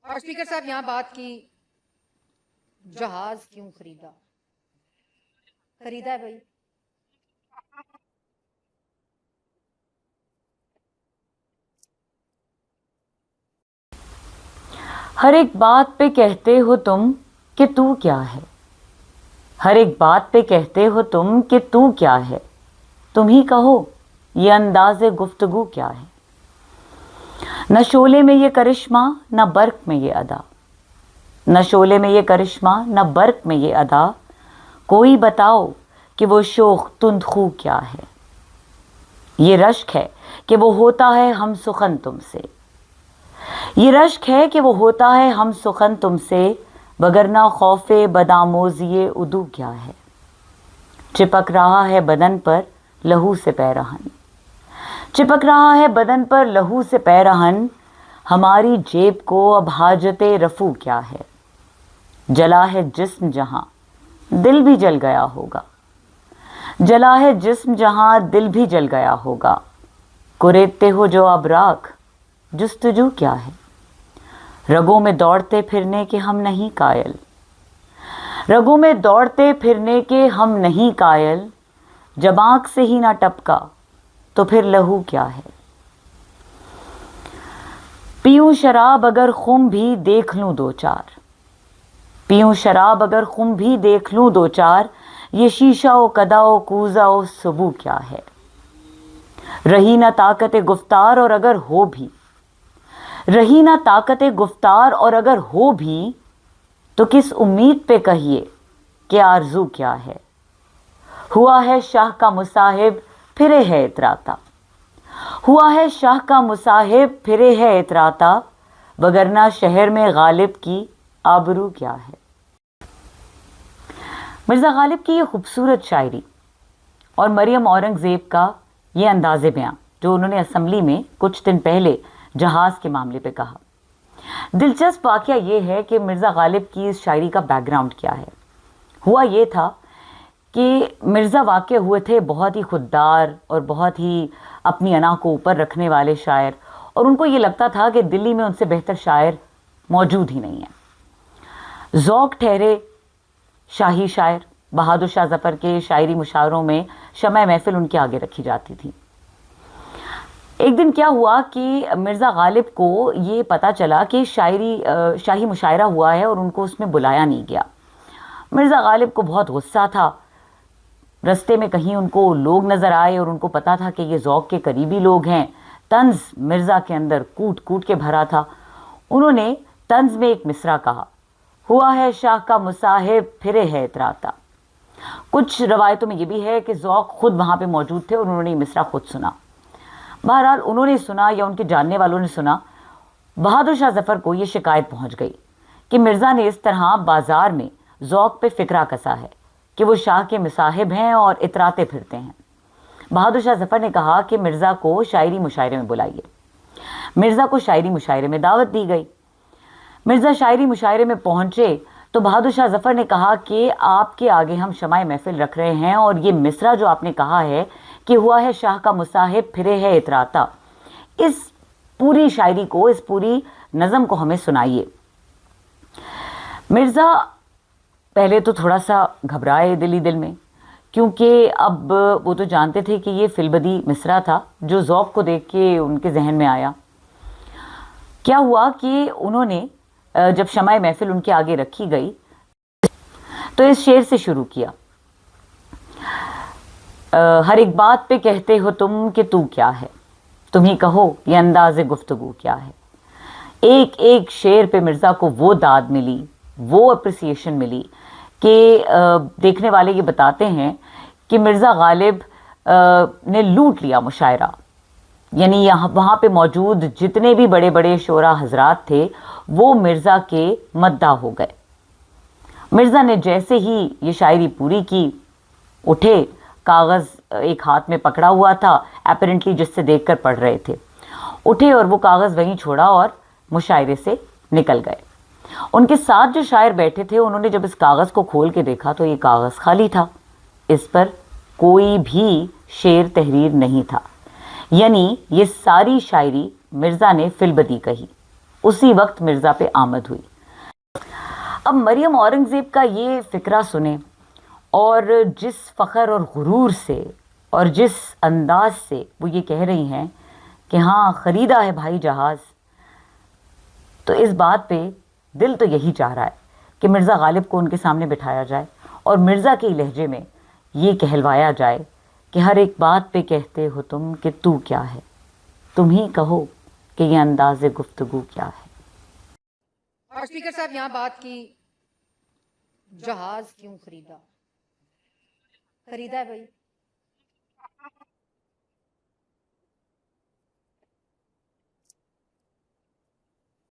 اور اسپیکر صاحب یہاں بات کی جہاز کیوں خریدا ہے بھائی؟ ہر ایک بات پہ کہتے ہو تم کہ تو کیا ہے، ہر ایک بات پہ کہتے ہو تم کہ تو کیا ہے، تم ہی کہو یہ انداز گفتگو کیا ہے۔ نہ شعلے میں یہ کرشمہ نہ برق میں یہ ادا، نہ شعلے میں یہ کرشمہ نہ برق میں یہ ادا، کوئی بتاؤ کہ وہ شوخ تند خو کیا ہے۔ یہ رشک ہے کہ وہ ہوتا ہے ہم سخن تم سے، یہ رشک ہے کہ وہ ہوتا ہے ہم سخن تم سے، وگرنہ خوف بدآموزی عدو کیا ہے۔ چپک رہا ہے بدن پر لہو سے پیرہن، چپک رہا ہے بدن پر لہو سے پیرہن، ہماری جیب کو اب حاجت رفو کیا ہے۔ جلا ہے جسم جہاں دل بھی جل گیا ہوگا، جلا ہے جسم جہاں دل بھی جل گیا ہوگا، کریدتے ہو جو اب راکھ جستجو کیا ہے۔ رگوں میں دوڑتے پھرنے کے ہم نہیں قائل، رگوں میں دوڑتے پھرنے کے ہم نہیں قائل، جب آنکھ سے ہی نہ ٹپکا تو پھر لہو کیا ہے۔ پیوں شراب اگر خم بھی دیکھ لوں دو چار، پیوں شراب اگر خم بھی دیکھ لوں دو چار، یہ شیشہ و کدا و کوزہ و سبو کیا ہے۔ رہی نہ طاقت گفتار اور اگر ہو بھی، رہی نہ طاقت گفتار اور اگر ہو بھی، تو کس امید پہ کہیے کہ آرزو کیا ہے۔ ہوا ہے شاہ کا مصاحب پھرے ہے اتراتا، ہوا ہے شاہ کا مصاحب پھرے ہے اتراتا، وگرنہ شہر میں غالب کی آبرو کیا ہے۔ مرزا غالب کی یہ خوبصورت شاعری اور مریم اورنگزیب کا یہ انداز بیاں جو انہوں نے اسمبلی میں کچھ دن پہلے جہاز کے معاملے پہ کہا، دلچسپ واقعہ یہ ہے کہ مرزا غالب کی اس شاعری کا بیک گراؤنڈ کیا ہے۔ ہوا یہ تھا کہ مرزا واقع ہوئے تھے بہت ہی خوددار اور بہت ہی اپنی انا کو اوپر رکھنے والے شاعر، اور ان کو یہ لگتا تھا کہ دلی میں ان سے بہتر شاعر موجود ہی نہیں ہے۔ ذوق ٹھہرے شاہی شاعر بہادر شاہ ظفر کے شاعری مشاعروں میں شمع محفل ان کے آگے رکھی جاتی تھی۔ ایک دن کیا ہوا کہ مرزا غالب کو یہ پتا چلا کہ شاہی مشاعرہ ہوا ہے اور ان کو اس میں بلایا نہیں گیا۔ مرزا غالب کو بہت غصہ تھا، رستے میں کہیں ان کو لوگ نظر آئے اور ان کو پتا تھا کہ یہ ذوق کے قریبی لوگ ہیں، طنز مرزا کے اندر کوٹ کوٹ کے بھرا تھا۔ انہوں نے طنز میں ایک مصرع کہا، ہوا ہے شاہ کا مصاحب پھرے ہے اتراتا۔ کچھ روایتوں میں یہ بھی ہے کہ ذوق خود وہاں پہ موجود تھے اور انہوں نے یہ مصرع خود سنا۔ بہرحال انہوں نے سنا یا ان کے جاننے والوں نے سنا، بہادر شاہ ظفر کو یہ شکایت پہنچ گئی کہ مرزا نے اس طرح بازار میں ذوق پہ فکرہ کسا ہے کہ وہ شاہ کے مصاحب ہیں اور اتراتے پھرتے ہیں۔ بہادر شاہ ظفر نے کہا کہ مرزا کو شاعری مشاعرے میں بلائیے۔ مرزا کو شاعری مشاعرے میں دعوت دی گئی۔ مرزا شاعری مشاعرے میں پہنچے تو بہادر شاہ ظفر نے کہا کہ آپ کے آگے ہم شمع محفل رکھ رہے ہیں اور یہ مصرع جو آپ نے کہا ہے کہ ہوا ہے شاہ کا مصاحب پھرے ہے اتراتا، اس پوری شاعری کو، اس پوری نظم کو ہمیں سنائیے۔ مرزا پہلے تو تھوڑا سا گھبرائے دل میں، کیونکہ اب وہ تو جانتے تھے کہ یہ فی البدی مصرع تھا جو ذوق کو دیکھ کے ان کے ذہن میں آیا۔ کیا ہوا کہ انہوں نے جب شمع محفل ان کے آگے رکھی گئی تو اس شعر سے شروع کیا، ہر ایک بات پہ کہتے ہو تم کہ تو کیا ہے، تم ہی کہو یہ انداز گفتگو کیا ہے۔ ایک ایک شعر پہ مرزا کو وہ داد ملی، وہ اپریسیشن ملی کہ دیکھنے والے یہ بتاتے ہیں کہ مرزا غالب نے لوٹ لیا مشاعرہ، یعنی وہاں پہ موجود جتنے بھی بڑے بڑے شعراء حضرات تھے وہ مرزا کے مداح ہو گئے۔ مرزا نے جیسے ہی یہ شاعری پوری کی، اٹھے، کاغذ ایک ہاتھ میں پکڑا ہوا تھا اپیرنٹلی جس سے دیکھ کر پڑھ رہے تھے، اٹھے اور وہ کاغذ وہیں چھوڑا اور مشاعرے سے نکل گئے۔ ان کے ساتھ جو شاعر بیٹھے تھے انہوں نے جب اس کاغذ کو کھول کے دیکھا تو یہ کاغذ خالی تھا، اس پر کوئی بھی شعر تحریر نہیں تھا، یعنی یہ ساری شاعری مرزا نے فی البدی کہی۔ اسی وقت مرزا پہ آمد ہوئی۔ اب مریم اورنگزیب کا یہ فقرہ سنیں اور جس فخر اور غرور سے اور جس انداز سے وہ یہ کہہ رہی ہیں کہ ہاں خریدا ہے بھائی جہاز، تو اس بات پہ دل تو یہی چاہ رہا ہے کہ مرزا غالب کو ان کے سامنے بٹھایا جائے اور مرزا کے لہجے میں یہ کہلوایا جائے کہ ہر ایک بات پہ کہتے ہو تم کہ تو کیا ہے، تم ہی کہو کہ یہ انداز گفتگو کیا ہے۔ اور اسپیکر صاحب یہاں بات کی جہاز کیوں خریدا ہے بھائی،